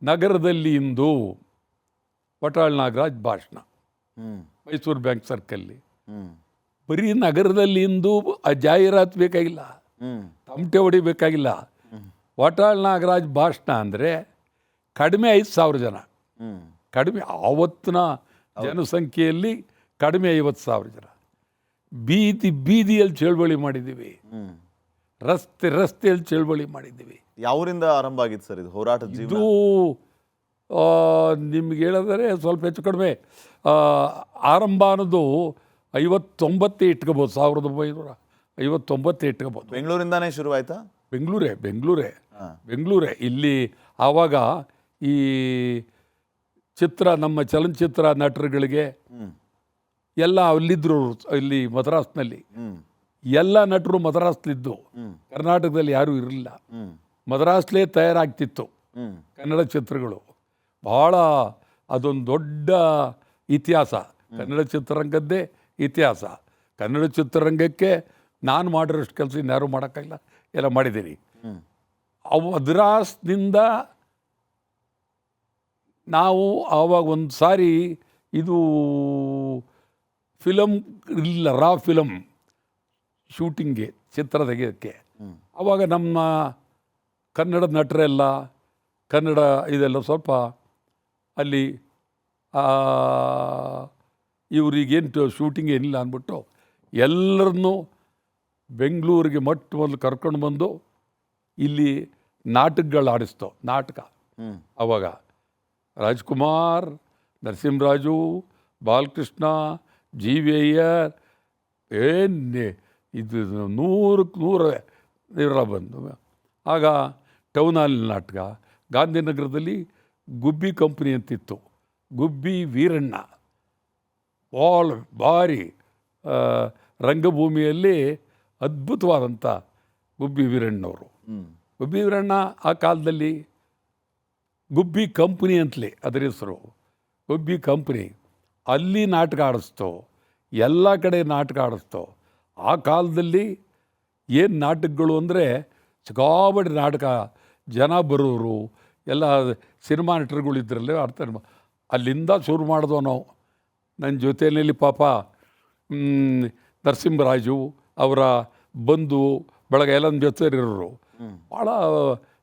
ನಗರದಲ್ಲಿ ಇಂದು ವಟಾಳ್ ನಾಗರಾಜ್ ಭಾಷಣ ಮೈಸೂರು ಬ್ಯಾಂಕ್ ಸರ್ಕಲ್ಲಿ. ಬರೀ ನಗರದಲ್ಲಿ ಇಂದು ಆ ಜಾಹೀರಾತು ಬೇಕಾಗಿಲ್ಲ, ತಮಟೆ ಹೊಡಿಬೇಕಾಗಿಲ್ಲ. ವಟಾಳ್ ನಾಗರಾಜ್ ಭಾಷಣ ಅಂದರೆ ಕಡಿಮೆ 5,000 ಜನ, ಕಡಿಮೆ ಆವತ್ತಿನ ಜನಸಂಖ್ಯೆಯಲ್ಲಿ ಕಡಿಮೆ 50,000 ಜನ. ಬೀದಿಯಲ್ಲಿ ಚಳವಳಿ ಮಾಡಿದ್ದೀವಿ, ರಸ್ತೆಯಲ್ಲಿ ಚಳವಳಿ ಮಾಡಿದ್ದೀವಿ. ಯಾವರಿಂದ ಆರಂಭ ಆಗಿತ್ತು ಸರ್ ಇದು ಹೋರಾಟ? ಇದು ನಿಮ್ಗೆ ಹೇಳಿದರೆ ಸ್ವಲ್ಪ ಹೆಚ್ಚು ಕಡಿಮೆ ಆರಂಭ ಅನ್ನೋದು 59 ಇಟ್ಕೋಬೋದು, 1959 ಇಟ್ಕೋಬೋದು. ಬೆಂಗಳೂರಿಂದಾನೇ ಶುರುವಾಯ್ತಾ? ಬೆಂಗಳೂರೇ. ಇಲ್ಲಿ ಆವಾಗ ಈ ನಮ್ಮ ಚಲನಚಿತ್ರ ನಟರುಗಳಿಗೆ ಎಲ್ಲ ಅಲ್ಲಿದ್ದರು. ಇಲ್ಲಿ ಮದ್ರಾಸ್ನಲ್ಲಿ ಎಲ್ಲ ನಟರು ಮದ್ರಾಸ್ಲಿದ್ದು, ಕರ್ನಾಟಕದಲ್ಲಿ ಯಾರೂ ಇರಲಿಲ್ಲ. ಮದ್ರಾಸ್ಲೇ ತಯಾರಾಗ್ತಿತ್ತು ಕನ್ನಡ ಚಿತ್ರಗಳು. ಭಾಳ ಅದೊಂದು ದೊಡ್ಡ ಇತಿಹಾಸ, ಕನ್ನಡ ಚಿತ್ರರಂಗದ್ದೇ ಇತಿಹಾಸ. ಕನ್ನಡ ಚಿತ್ರರಂಗಕ್ಕೆ ನಾನು ಮಾಡಿರೋಷ್ಟು ಕೆಲಸ ಇನ್ಯಾರೂ ಮಾಡೋಕ್ಕಾಗಿಲ್ಲ, ಎಲ್ಲ ಮಾಡಿದ್ದೀನಿ. ಮದ್ರಾಸ್ನಿಂದ ನಾವು ಆವಾಗ ಒಂದು ಸಾರಿ ಇದು ಫಿಲಮ್ ಇಲ್ಲ, ರಾ ಫಿಲಮ್ ಶೂಟಿಂಗ್ಗೆ, ಚಿತ್ರ ತೆಗೆಯೋಕ್ಕೆ. ಆವಾಗ ನಮ್ಮ ಕನ್ನಡ ನಟರೆಲ್ಲ, ಕನ್ನಡ ಇದೆಲ್ಲ ಸ್ವಲ್ಪ ಅಲ್ಲಿ ಇವರಿಗೇನು ಶೂಟಿಂಗ್ ಏನಿಲ್ಲ ಅಂದ್ಬಿಟ್ಟು ಎಲ್ಲರನ್ನೂ ಬೆಂಗಳೂರಿಗೆ ಮೊದಲು ಕರ್ಕೊಂಡು ಬಂದು ಇಲ್ಲಿ ನಾಟಕಗಳು ಆಡಿಸ್ತೋ. ನಾಟಕ ಆವಾಗ ರಾಜ್ಕುಮಾರ್, ನರಸಿಂಹರಾಜು, ಬಾಲಕೃಷ್ಣ, ಜಿ ವಿ ಅಯ್ಯರ್, ಇದು 100ಕ್ಕೆ 100 ಇವರೆಲ್ಲ ಬಂದು. ಆಗ ಟೌನ್ ಹಾಲ್ ನಾಟಕ, ಗಾಂಧಿನಗರದಲ್ಲಿ ಗುಬ್ಬಿ ಕಂಪ್ನಿ ಅಂತಿತ್ತು, ಗುಬ್ಬಿ ವೀರಣ್ಣ. ಭಾರಿ ರಂಗಭೂಮಿಯಲ್ಲಿ ಅದ್ಭುತವಾದಂಥ ಗುಬ್ಬಿ ವೀರಣ್ಣವರು. ಗುಬ್ಬಿ ವೀರಣ್ಣ ಆ ಕಾಲದಲ್ಲಿ ಗುಬ್ಬಿ ಕಂಪ್ನಿ ಅಂತಲೇ ಅದರ ಹೆಸರು, ಗುಬ್ಬಿ ಕಂಪ್ನಿ. ಅಲ್ಲಿ ನಾಟಕ ಆಡಿಸ್ತೋ, ಎಲ್ಲ ಕಡೆ ನಾಟಕ ಆಡಿಸ್ತೋ. ಆ ಕಾಲದಲ್ಲಿ ಏನು ನಾಟಕಗಳು ಅಂದರೆ ಸಿಕ್ಕಾಪಟ್ಟೆ ನಾಟಕ, ಜನ ಬರೋರು ಎಲ್ಲ ಸಿನಿಮಾ ನಟರುಗಳು ಇದ್ರಲ್ಲೇ ಆಡ್ತಾರೆ. ಅಲ್ಲಿಂದ ಶುರು ಮಾಡಿದೋ ನಾವು. ನನ್ನ ಜೊತೆಯಲ್ಲಿ ಪಾಪ ನರಸಿಂಹರಾಜು ಅವರ ಬಂಧು ಬಳಗ ಎಲ್ಲ ಜೊತೆಲಿರೋರು ಭಾಳ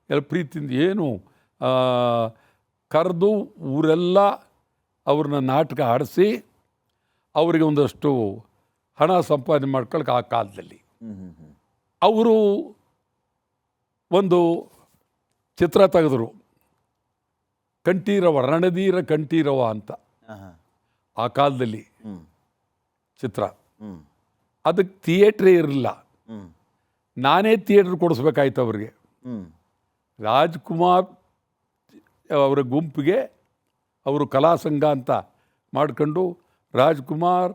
ಎಲ್ಲ ಪ್ರೀತಿಯಿಂದ ಏನು ಕರೆದು ಊರೆಲ್ಲ ಅವ್ರನ್ನ ನಾಟಕ ಆಡಿಸಿ ಅವರಿಗೆ ಒಂದಷ್ಟು ಹಣ ಸಂಪಾದನೆ ಮಾಡ್ಕೊಳಕ್ಕೆ ಆ ಕಾಲದಲ್ಲಿ ಅವರು ಒಂದು ಚಿತ್ರ ತೆಗೆದರು, ಕಂಠೀರವ, ರಣಧೀರ ಕಂಠೀರವ ಅಂತ. ಆ ಕಾಲದಲ್ಲಿ ಚಿತ್ರ, ಅದಕ್ಕೆ ಥಿಯೇಟ್ರೇ ಇರಲಿಲ್ಲ. ನಾನೇ ಥಿಯೇಟ್ರ್ ಕೊಡಿಸ್ಬೇಕಾಯ್ತು ಅವ್ರಿಗೆ. ರಾಜ್ಕುಮಾರ್ ಅವರ ಗುಂಪಿಗೆ ಅವರು ಕಲಾಸಂಘ ಅಂತ ಮಾಡ್ಕೊಂಡು ರಾಜ್ಕುಮಾರ್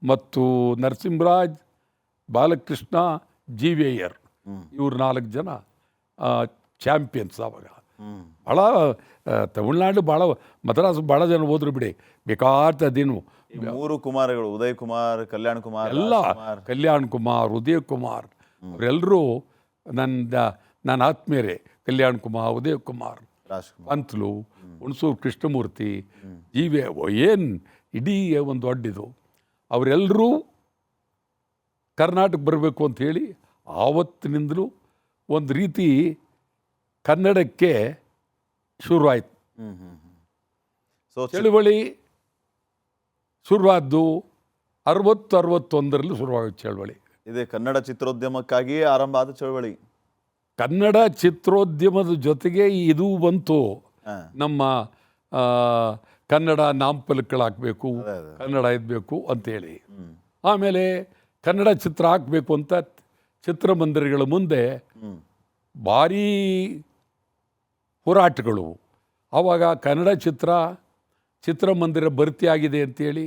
ಮತ್ತು ನರಸಿಂಹರಾಜ್, ಬಾಲಕೃಷ್ಣ, ಜಿ ವಿ ಅಯ್ಯರ್, ಇವ್ರು 4 ಜನ ಚಾಂಪಿಯನ್ಸ್. ಆವಾಗ ಭಾಳ ತಮಿಳ್ನಾಡು, ಭಾಳ ಮದ್ರಾಸ್ ಭಾಳ ಜನ ಹೋದ್ರು ಬಿಡಿ. ಬೇಕಾದದೇನು 3 ಕುಮಾರಗಳು, ಉದಯ್ ಕುಮಾರ್, ಕಲ್ಯಾಣ್ ಕುಮಾರ್, ಎಲ್ಲ ಕಲ್ಯಾಣ್ ಕುಮಾರ್, ಉದಯ್ ಕುಮಾರ್ ಅವರೆಲ್ಲರೂ ನನ್ನ ಆತ್ಮೀಯರೇ. ಕಲ್ಯಾಣ್ ಕುಮಾರ್, ಉದಯ್ ಕುಮಾರ್, ಪಂತ್ಲು, ಹುಣಸೂರು ಕೃಷ್ಣಮೂರ್ತಿ, ಜೀವೆ, ಏನು ಇಡೀ ಒಂದು ದೊಡ್ಡದು. ಅವರೆಲ್ಲರೂ ಕರ್ನಾಟಕ ಬರಬೇಕು ಅಂಥೇಳಿ ಆವತ್ತಿನಿಂದಲೂ ಒಂದು ರೀತಿ ಕನ್ನಡಕ್ಕೆ ಶುರುವಾಯಿತು. ಚಳುವಳಿ ಶುರುವಾದ್ದು 60-61ರಲ್ಲಿ ಶುರುವಾಯಿತು ಚಳವಳಿ. ಇದೇ ಕನ್ನಡ ಚಿತ್ರೋದ್ಯಮಕ್ಕಾಗಿಯೇ ಆರಂಭ ಆದ ಚಳವಳಿ. ಕನ್ನಡ ಚಿತ್ರೋದ್ಯಮದ ಜೊತೆಗೆ ಇದು ಬಂತು. ನಮ್ಮ ಕನ್ನಡ ನಾಮಫಲಕಗಳಾಗಬೇಕು, ಕನ್ನಡ ಇದ್ಬೇಕು ಅಂತೇಳಿ. ಆಮೇಲೆ ಕನ್ನಡ ಚಿತ್ರ ಹಾಕಬೇಕು ಅಂತ ಚಿತ್ರಮಂದಿರಗಳ ಮುಂದೆ ಭಾರೀ ಹೋರಾಟಗಳು. ಆವಾಗ ಕನ್ನಡ ಚಿತ್ರಮಂದಿರ ಭರ್ತಿಯಾಗಿದೆ ಅಂತೇಳಿ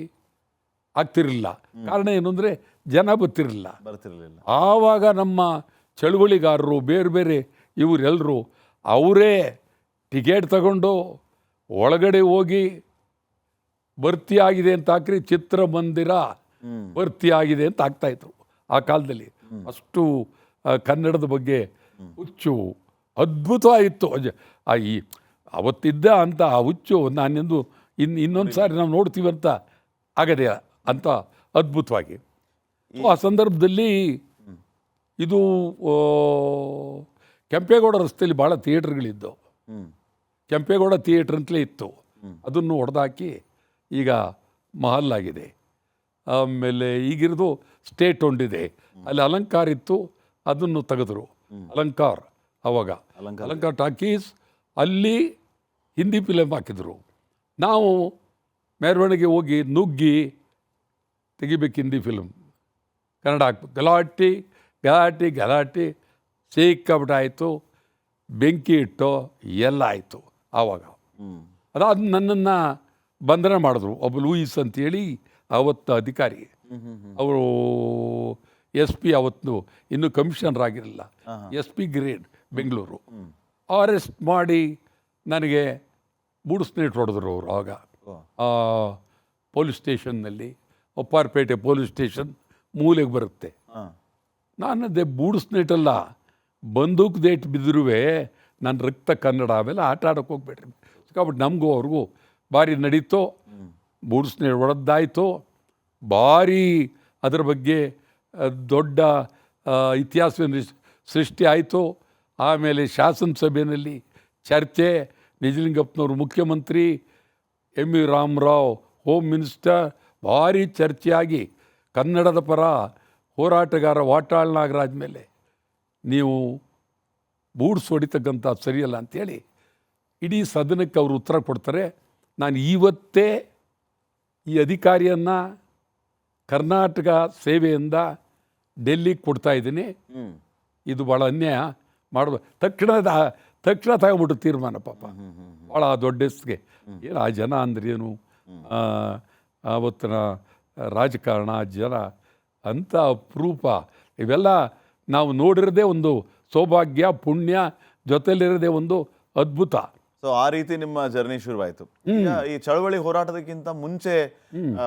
ಆಗ್ತಿರಲಿಲ್ಲ. ಕಾರಣ ಏನು ಅಂದರೆ ಜನ ಬರ್ತಿರಲಿಲ್ಲ. ಆವಾಗ ನಮ್ಮ ಚಳುವಳಿಗಾರರು, ಬೇರೆ ಬೇರೆ ಇವರೆಲ್ಲರೂ ಅವರೇ ಟಿಕೆಟ್ ತಗೊಂಡು ಒಳಗಡೆ ಹೋಗಿ ಭರ್ತಿಯಾಗಿದೆ ಅಂತ ಹಾಕ್ರಿ, ಚಿತ್ರಮಂದಿರ ಭರ್ತಿಯಾಗಿದೆ ಅಂತ ಆಗ್ತಾಯಿದ್ರು ಆ ಕಾಲದಲ್ಲಿ. ಅಷ್ಟು ಕನ್ನಡದ ಬಗ್ಗೆ ಹುಚ್ಚು ಅದ್ಭುತವಾಗಿತ್ತು. ಈ ಅವತ್ತಿದ್ದ ಅಂತ ಆ ಹುಚ್ಚು ನಾನೆಂದು ಇನ್ನೊಂದು ಸಾರಿ ನಾವು ನೋಡ್ತೀವಿ ಅಂತ ಆಗದೆ ಅಂತ ಅದ್ಭುತವಾಗಿ. ಸೊ ಆ ಸಂದರ್ಭದಲ್ಲಿ ಇದು ಕೆಂಪೇಗೌಡ ರಸ್ತೆಯಲ್ಲಿ ಭಾಳ ಥಿಯೇಟ್ರ್ಗಳಿದ್ದು. ಕೆಂಪೇಗೌಡ ಥಿಯೇಟ್ರ್ ಅಂತಲೇ ಇತ್ತು, ಅದನ್ನು ಹೊಡೆದಾಕಿ ಈಗ ಮಹಲ್ ಆಗಿದೆ. ಆಮೇಲೆ ಈಗಿರೋದು ಸ್ಟೇಟ್ ಹೊಂದಿದೆ, ಅಲ್ಲಿ ಅಲಂಕಾರ ಇತ್ತು, ಅದನ್ನು ತೆಗೆದ್ರು. ಅಲಂಕಾರ್ ಅವಾಗ ಅಲಂಕಾರ್ ಟಾಕೀಸ್, ಅಲ್ಲಿ ಹಿಂದಿ ಫಿಲಮ್ ಹಾಕಿದ್ರು. ನಾವು ಮೆರವಣಿಗೆ ಹೋಗಿ ನುಗ್ಗಿ ತೆಗಿಬೇಕು ಹಿಂದಿ ಫಿಲ್ಮ್, ಕನ್ನಡ ಹಾಕ್ಬೇಕು. ಗಲಾಟೆ ಗಲಾಟೆ ಗಲಾಟೆ ಸಿಕ್ಕಾಬಿಟ್ಟಾಯಿತು, ಬೆಂಕಿ ಇಟ್ಟು ಎಲ್ಲ ಆಯಿತು. ಆವಾಗ ಅದಾದ ನನ್ನನ್ನು ಬಂಧನ ಮಾಡಿದ್ರು. ಒಬ್ಬ ಲೂಯಿಸ್ ಅಂತೇಳಿ ಅವತ್ತು ಅಧಿಕಾರಿ, ಅವರು ಎಸ್ ಪಿ, ಅವತ್ತು ಇನ್ನೂ ಕಮಿಷನರ್ ಆಗಿರಲಿಲ್ಲ, S P grade Bengaluru. Arrest ಮಾಡಿ ನನಗೆ ಬೂಡ್ಸ್ನೇಟ್ ಹೊಡೆದ್ರು ಅವರು. ಆಗ ಪೊಲೀಸ್ ಸ್ಟೇಷನ್ನಲ್ಲಿ, ಒಪ್ಪಾರಪೇಟೆ ಪೊಲೀಸ್ ಸ್ಟೇಷನ್ ಮೂಲೆಗೆ ಬರುತ್ತೆ. ನಾನು ಅದೇ ಬೂಡ್ಸ್ನೇಟಲ್ಲ, ಬಂದೂಕ್ ದೇಟ್ ಬಿದ್ದರೂ ನನ್ನ ರಕ್ತ ಕನ್ನಡ. ಆಮೇಲೆ ಆಟ ಆಡೋಕ್ಕೆ ಹೋಗ್ಬೇಡ್ರಿ ಸಿಕ್ಕಾಬಿಟ್ಟು ನಮಗೂ ಅವ್ರಿಗೂ ಭಾರಿ ನಡೀತು. ಬೂಡ್ಸ್ನೇಟ್ ಹೊಡೆದಾಯಿತು, ಭಾರಿ ಅದರ ಬಗ್ಗೆ ದೊಡ್ಡ ಇತಿಹಾಸವನ್ನು ಸೃಷ್ಟಿ ಆಯಿತು. ಆಮೇಲೆ ಶಾಸನಸಭೆಯಲ್ಲಿ ಚರ್ಚೆ, ನಿಜಲಿಂಗಪ್ಪನವರು ಮುಖ್ಯಮಂತ್ರಿ, M V Ramarao home minister, ಭಾರಿ ಚರ್ಚೆಯಾಗಿ ಕನ್ನಡದ ಪರ ಹೋರಾಟಗಾರ ವಾಟಾಳ್ ನಾಗರಾಜ್ ಮೇಲೆ ನೀವು ಬೂಡ್ಸ್ ಹೊಡಿತಕ್ಕಂಥ ಸರಿಯಲ್ಲ ಅಂಥೇಳಿ ಇಡೀ ಸದನಕ್ಕೆ ಅವರು ಉತ್ತರ ಕೊಡ್ತಾರೆ. ನಾನು ಇವತ್ತೇ ಈ ಅಧಿಕಾರಿಯನ್ನು ಕರ್ನಾಟಕ ಸೇವೆಯಿಂದ ಡೆಲ್ಲಿಗೆ ಕೊಡ್ತಾ ಇದ್ದೀನಿ, ಇದು ಭಾಳ ಅನ್ಯಾಯ ಮಾಡಬೇಕು. ತಕ್ಷಣ ತಗೊಂಬಿಟ್ಟು ತೀರ್ಮಾನ. ಪಾಪ ಭಾಳ ದೊಡ್ಡ ಹೆಸ್ರಿಗೆ ಏನು ಆ ಜನ ಅಂದ್ರೇನು, ಆವತ್ತಿನ ರಾಜಕಾರಣ, ಜನ ಅಂಥ ಅಪರೂಪ, ಇವೆಲ್ಲ ನಾವು ನೋಡಿರೋದೇ ಒಂದು ಸೌಭಾಗ್ಯ, ಪುಣ್ಯ, ಜೊತೆಲಿರೋದೇ ಒಂದು ಅದ್ಭುತ. ಸೊ ಆ ರೀತಿ ನಿಮ್ಮ ಜರ್ನಿ ಶುರುವಾಯಿತು. ಈಗ ಈ ಚಳವಳಿ ಹೋರಾಟದಕ್ಕಿಂತ ಮುಂಚೆ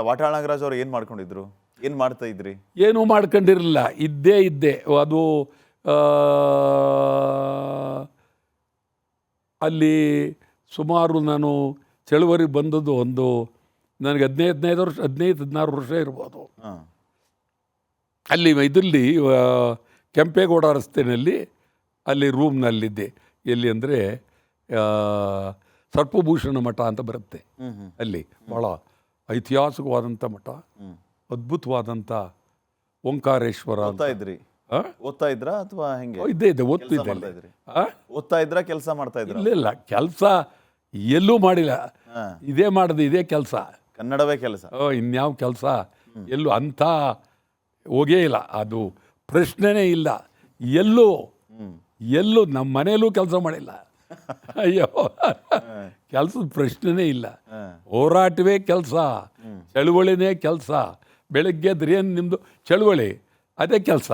ವಾಟಾಳ್ ನಾಗರಾಜ್ ಅವರು ಏನ್ ಮಾಡ್ಕೊಂಡಿದ್ರು, ಏನ್ ಮಾಡ್ತಾ ಇದ್ರಿ? ಏನೂ ಮಾಡ್ಕೊಂಡಿರಲಿಲ್ಲ, ಇದ್ದೆ. ಅದು ಅಲ್ಲಿ ಸುಮಾರು ನಾನು ಚಳವಳಿ ಬಂದದ್ದು ಒಂದು ನನಗೆ 15-16 ವರ್ಷ ಇರ್ಬೋದು. ಅಲ್ಲಿ ಇದರಲ್ಲಿ ಕೆಂಪೇಗೌಡ ರಸ್ತೆಯಲ್ಲಿ ಅಲ್ಲಿ ರೂಮ್ನಲ್ಲಿದ್ದೆ. ಎಲ್ಲಿ ಅಂದರೆ ಸರ್ಪಭೂಷಣ ಮಠ ಅಂತ ಬರುತ್ತೆ, ಅಲ್ಲಿ ಭಾಳ ಐತಿಹಾಸಿಕವಾದಂಥ ಮಠ, ಅದ್ಭುತವಾದಂಥ ಓಂಕಾರೇಶ್ವರ. ಓದ್ತಾ ಇದ್ರಾ ಅಥವಾ ಹೆಂಗೆ? ಇದ್ದೆ ಓದ್ತಿದ್ದೆ. ಓದ್ತಾ ಇದ್ರಾ, ಕೆಲಸ ಮಾಡ್ತಾ ಇದ್ರ? ಇಲ್ಲ, ಕೆಲಸ ಎಲ್ಲೂ ಮಾಡಿಲ್ಲ, ಇದೇ ಮಾಡಿದೆ, ಇದೇ ಕೆಲಸ, ಕನ್ನಡವೇ ಕೆಲಸ. ಇನ್ಯಾವ ಕೆಲಸ ಎಲ್ಲೂ ಅಂಥ ಹೋಗೇ ಇಲ್ಲ, ಅದು ಪ್ರಶ್ನೆನೇ ಇಲ್ಲ. ಎಲ್ಲೂ ನಮ್ಮ ಮನೆಯಲ್ಲೂ ಕೆಲಸ ಮಾಡಿಲ್ಲ. ಅಯ್ಯೋ, ಕೆಲಸದ ಪ್ರಶ್ನೆನೇ ಇಲ್ಲ. ಹೋರಾಟವೇ ಕೆಲಸ, ಚಳುವಳಿನೇ ಕೆಲಸ. ಬೆಳಗ್ಗೆ ಏನು ನಿಮ್ಮದು ಚಳುವಳಿ, ಅದೇ ಕೆಲಸ.